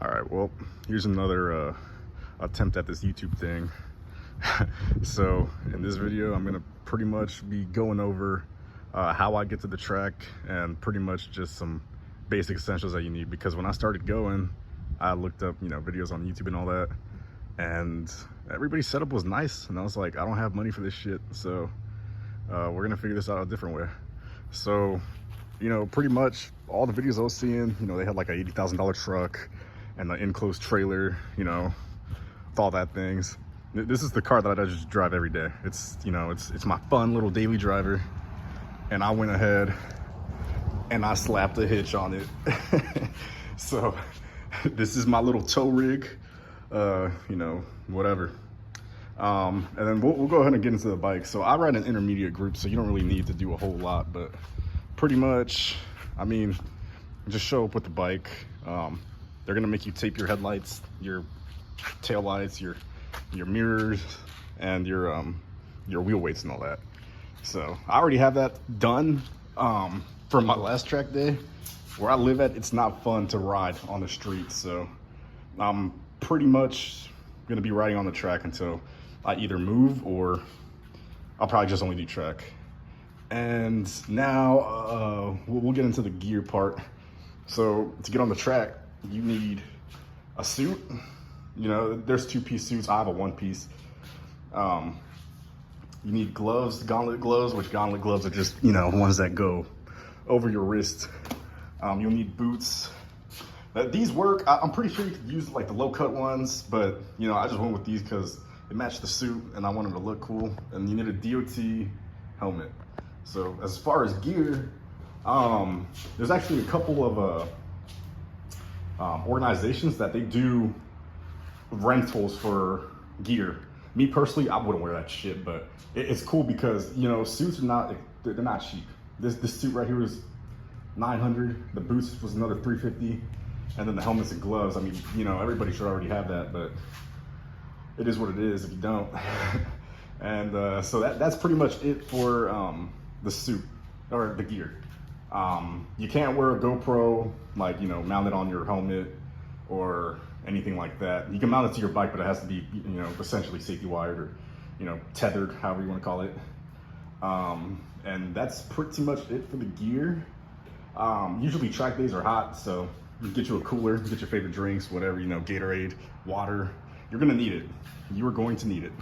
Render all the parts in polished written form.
All right, well, here's another attempt at this YouTube thing. So in this video, I'm gonna pretty much be going over how I get to the track and pretty much just some basic essentials that you need. Because when I started going, I looked up, videos on YouTube and all that, and everybody's setup was nice. And I was like, I don't have money for this shit, so we're gonna figure this out a different way. So, pretty much all the videos I was seeing, they had like a $80,000 truck and the enclosed trailer, with all that things. This is the car that I just drive every day. It's, it's my fun little daily driver. And I went ahead and I slapped a hitch on it. So this is my little tow rig, whatever. And then we'll go ahead and get into the bike. So I ride an intermediate group, so you don't really need to do a whole lot, but pretty much, just show up with the bike. They're gonna make you tape your headlights, your tail lights, your mirrors, and your wheel weights and all that. So I already have that done for my last track day. Where I live at, it's not fun to ride on the street, so I'm pretty much gonna be riding on the track until I either move or I'll probably just only do track. And now we'll get into the gear part. So to get on the track, you need a suit. There's two-piece suits. I have a one-piece. You need gloves, gauntlet gloves, which gauntlet gloves are just, ones that go over your wrist. You'll need boots. These work. I'm pretty sure you could use like the low-cut ones, but, I just went with these because it matched the suit and I wanted to look cool. And you need a DOT helmet. So as far as gear, there's actually a couple of organizations that they do rentals for gear. Me personally, I wouldn't wear that shit, but it's cool because suits are they're not cheap. This suit right here is $900. The boots was another $350, and then the helmets and gloves. Everybody should already have that, but it is what it is if you don't. And so that's pretty much it for the suit or the gear. You can't wear a GoPro mounted on your helmet or anything like that. You can mount it to your bike, but it has to be essentially safety wired or tethered, however you want to call it. And that's pretty much it for the gear. Usually track days are hot, so you get you a cooler, get your favorite drinks, whatever, Gatorade, water. You're gonna need it. You are going to need it.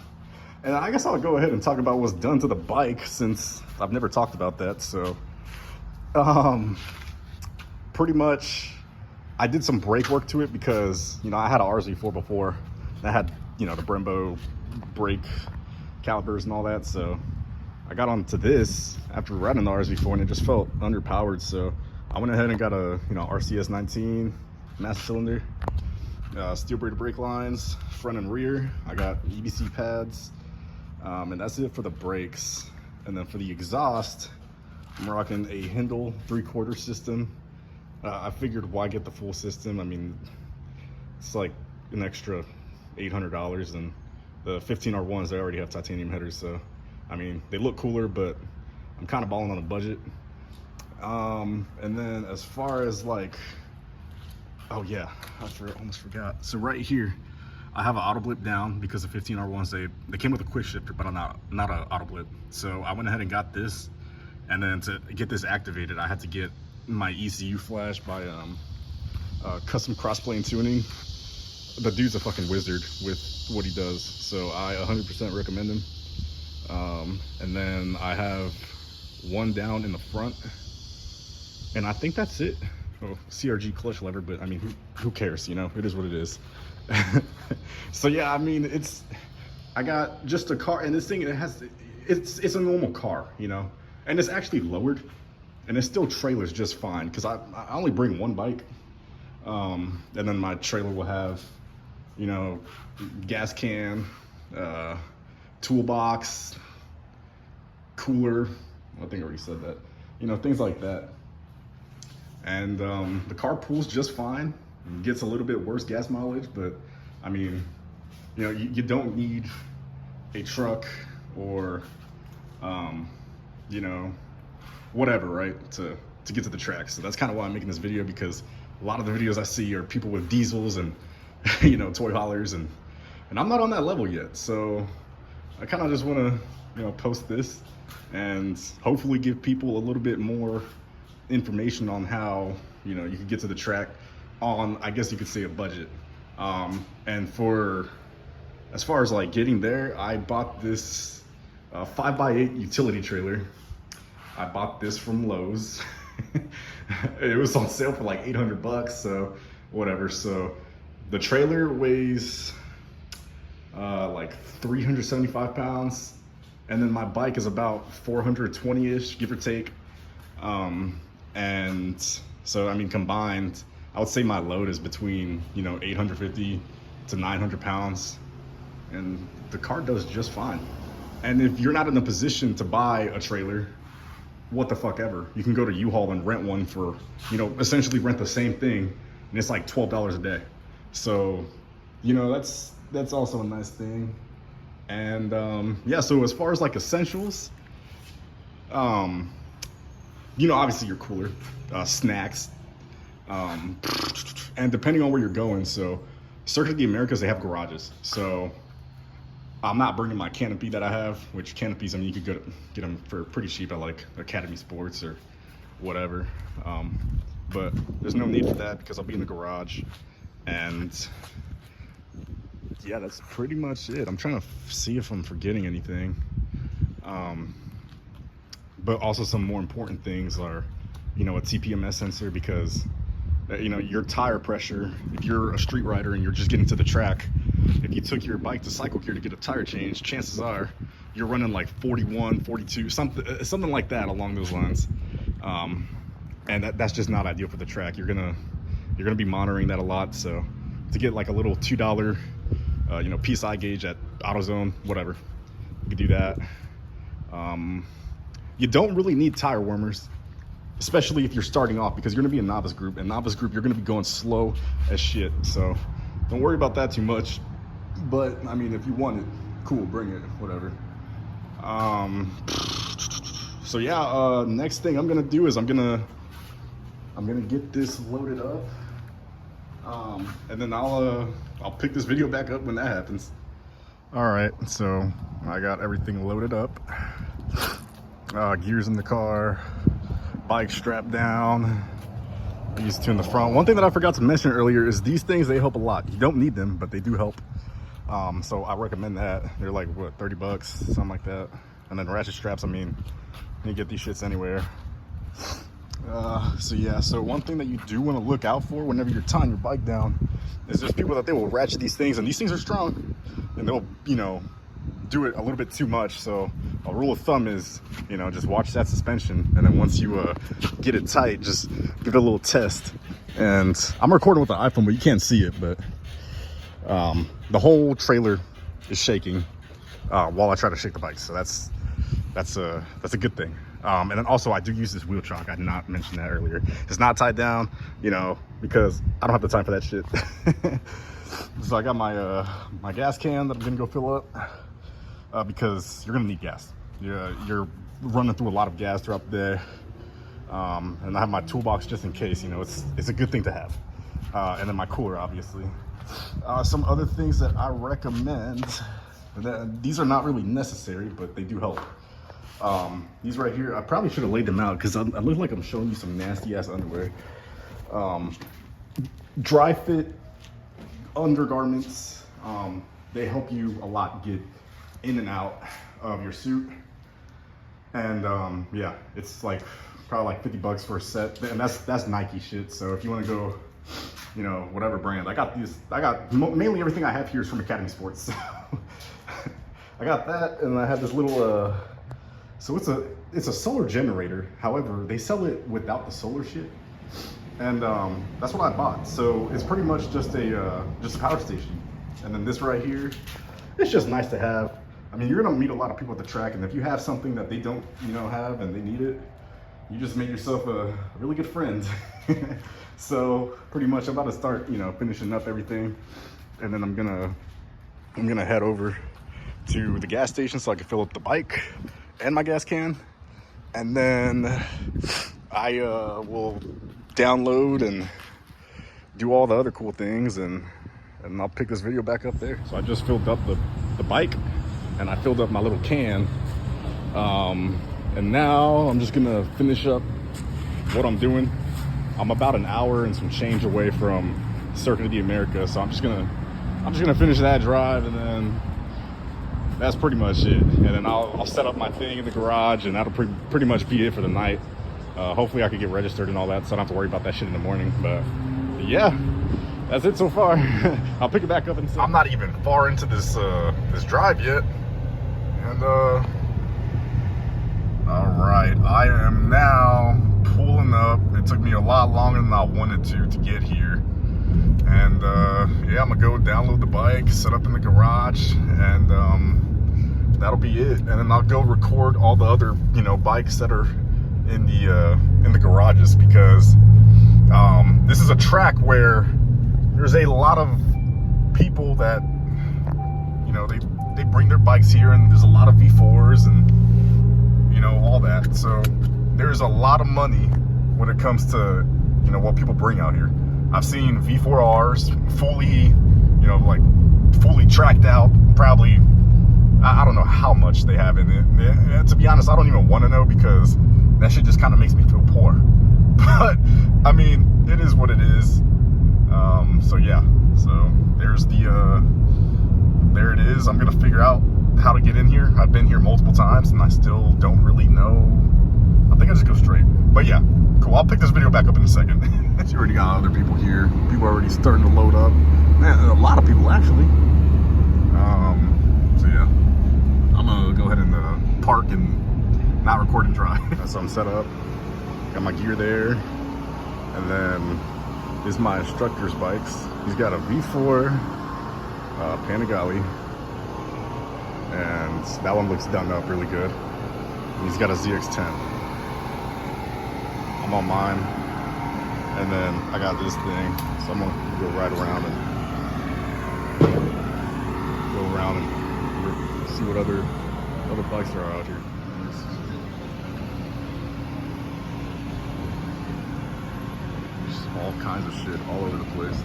And I guess I'll go ahead and talk about what's done to the bike, since I've never talked about that. So pretty much I did some brake work to it because I had an RZ4 before. I had the Brembo brake calipers and all that, so I got onto this after riding the RZ4 and it just felt underpowered. So I went ahead and got a RCS 19 master cylinder, steel braided brake lines, front and rear. I got EBC pads, and that's it for the brakes. And then for the exhaust, I'm rocking a Hindle 3/4 system. I figured, why get the full system? It's like an extra $800, and the 15R1s, they already have titanium headers, so they look cooler, but I'm kind of balling on a budget. And then as far as oh yeah, almost forgot. So right here, I have an auto blip down because the 15R1s, they came with a quick shifter, but not an auto blip. So I went ahead and got this, and then to get this activated, I had to get my ECU flash by Custom Crossplane Tuning. The dude's a fucking wizard with what he does, so I 100% recommend him. And then I have one down in the front, and I think that's it. Oh, CRG clutch lever, but who cares? It is what it is. So yeah, I got just a car, and this thing, it's a normal car, and it's actually lowered, and it still trailers just fine because I only bring one bike, and then my trailer will have gas can, toolbox, cooler. I think I already said that. Things like that. And the car pulls just fine. It gets a little bit worse gas mileage, but you don't need a truck or whatever, right, to get to the track. So that's kind of why I'm making this video, because a lot of the videos I see are people with diesels and you know, toy haulers, and I'm not on that level yet. So I kind of just want to, you know, post this and hopefully give people a little bit more information on how, you know, you can get to the track on, I guess you could say, a budget. And for, as far as like getting there, I bought this 5x8 utility trailer. I bought this from Lowe's. It was on sale for like 800 bucks, so whatever. So the trailer weighs like 375 pounds, and then my bike is about 420-ish, give or take. And so, I mean, combined, I would say my load is between, you know, 850 to 900 pounds, and the car does just fine. And if you're not in a position to buy a trailer, what the fuck ever, you can go to U-Haul and rent one for, you know, essentially rent the same thing, and it's like $12 a day. So, you know, that's also a nice thing. And yeah, so as far as like essentials, you know, obviously your cooler, snacks, and depending on where you're going. So Circuit of the Americas, they have garages. So I'm not bringing my canopy that I have, which canopies, I mean, you could get them for pretty cheap at like Academy Sports or whatever. But there's no need for that because I'll be in the garage. And yeah, that's pretty much it. I'm trying to see if I'm forgetting anything. But also some more important things are, you know, a TPMS sensor, because you know, your tire pressure, if you're a street rider and you're just getting to the track, if you took your bike to Cycle Gear to get a tire change, chances are you're running like 41, 42, something like that along those lines. And that's just not ideal for the track. You're gonna be monitoring that a lot. So to get like a little $2 you know, PSI gauge at AutoZone, whatever, you can do that. You don't really need tire warmers, especially if you're starting off, because you're gonna be a novice group, and novice group, you're gonna be going slow as shit. So don't worry about that too much. But I mean, if you want it, cool, bring it, whatever. So yeah, next thing I'm gonna do is I'm gonna get this loaded up, and then I'll pick this video back up when that happens. All right, so I got everything loaded up. Gears in the car, bike strapped down. These two in the front. One thing that I forgot to mention earlier is these things, they help a lot. You don't need them, but they do help. So I recommend that. They're like, what, 30 bucks, something like that. And then ratchet straps, I mean, you get these shits anywhere. So yeah, so one thing that you do want to look out for whenever you're tying your bike down is there's people that they will ratchet these things, and these things are strong, and they'll, you know, do it a little bit too much. So a rule of thumb is, you know, just watch that suspension, and then once you get it tight, just give it a little test. And I'm recording with the iPhone, but you can't see it, but the whole trailer is shaking while I try to shake the bike. So that's a good thing. And then also I do use this wheel chock. I did not mention that earlier. It's not tied down, you know, because I don't have the time for that shit. So I got my my gas can that I'm gonna go fill up, because you're gonna need gas. You're running through a lot of gas throughout the day. And I have my toolbox just in case, you know, it's a good thing to have. And then my cooler, obviously. Some other things that I recommend, these are not really necessary, but they do help. These right here, I probably should have laid them out because I look like I'm showing you some nasty ass underwear. Dry fit undergarments, they help you a lot get in and out of your suit. And yeah, it's like probably like 50 bucks for a set, and that's Nike shit. So if you want to go, you know, whatever brand, I got mainly everything I have here is from Academy Sports. So I got that, and I have this little so it's a solar generator. However, they sell it without the solar shit, and that's what I bought. So it's pretty much just a power station. And then this right here, it's just nice to have. I mean, you're gonna meet a lot of people at the track, and if you have something that they don't, you know, have and they need it, you just made yourself a really good friend. So pretty much I'm about to start, you know, finishing up everything, and then I'm gonna head over to the gas station so I can fill up the bike and my gas can, and then I will download and do all the other cool things, and I'll pick this video back up there. So I just filled up the bike, and I filled up my little can. And now I'm just gonna finish up what I'm doing. I'm about an hour and some change away from Circuit of the Americas, so I'm just gonna finish that drive, and then that's pretty much it. And then I'll set up my thing in the garage, and that'll pretty much be it for the night. Hopefully I can get registered and all that, so I don't have to worry about that shit in the morning. But yeah, that's it so far. I'll pick it back up in a second. I'm not even far into this this drive yet, and all right, I am now pulling up. It took me a lot longer than I wanted to get here. And yeah, I'm gonna go download the bike, set up in the garage, and that'll be it. And then I'll go record all the other, you know, bikes that are in the garages, because this is a track where there's a lot of people that, you know, they bring their bikes here, and there's a lot of V4s and, you know, all that. So there's a lot of money when it comes to, you know, what people bring out here. I've seen V4Rs fully, you know, like fully tracked out, probably, I don't know how much they have in it. To be honest, I don't even want to know, because that shit just kind of makes me feel poor. But I mean, it is what it is. So yeah, so there's there it is. I'm gonna figure out how to get in here. I've been here multiple times and I still don't really know. I think I just go straight. But yeah, cool. I'll pick this video back up in a second. You already got other people here. People are already starting to load up. Man, a lot of people actually. So yeah, I'm gonna go ahead and park and not record and drive. So I'm set up. Got my gear there, and then this is my instructor's bikes. He's got a V4 Panigale, and that one looks done up really good. And he's got a ZX10. I'm on mine, and then I got this thing, so I'm gonna go right around and see what other bikes are out here. Just all kinds of shit all over the place.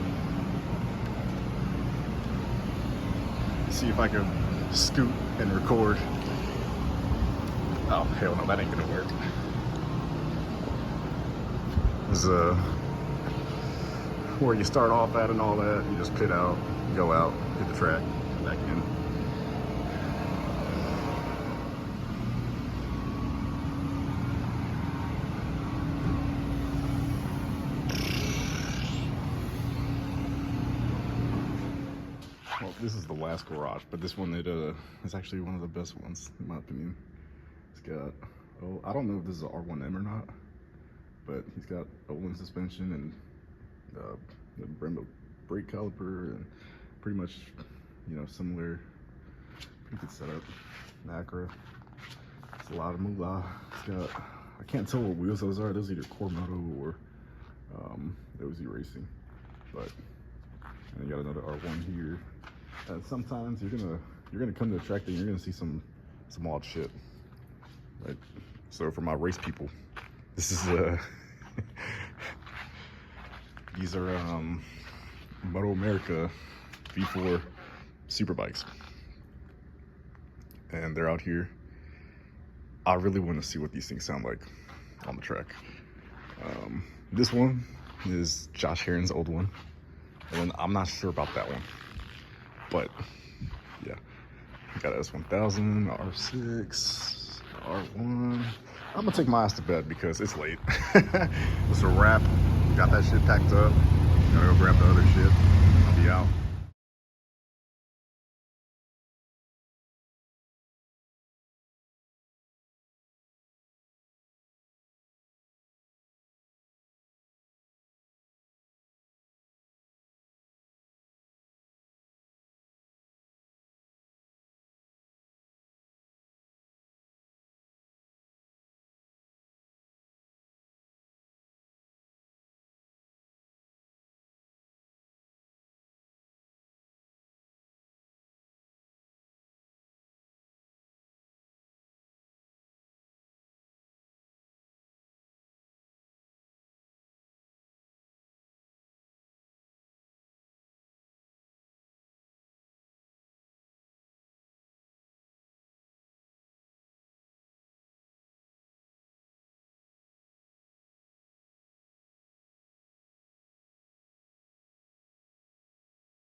See if I can scoot and record. Oh hell no, that ain't gonna work. This is where you start off at and all that. You just pit out, go out, hit the track, come back in. Well, this is the last garage, but this one is actually one of the best ones in my opinion. It's got, oh, I don't know if this is an R1M or not, but he's got Olin suspension and the Brembo brake caliper, and pretty much, you know, similar, pretty good setup. Acura. It's a lot of moolah. It's got, I can't tell what wheels those are. Those are either Cormoto or OZ Racing. But and you got another R1 here. And sometimes you're gonna come to a track and you're gonna see some odd shit. Right? So for my race people, this is these are Moto America V4 super bikes, and they're out here. I really want to see what these things sound like on the track. This one is Josh Herrin's old one, and then I'm not sure about that one, but yeah, I got S1000, R6, R1. I'm gonna take my ass to bed because it's late. It's a wrap. Got that shit packed up. Gotta go grab the other shit.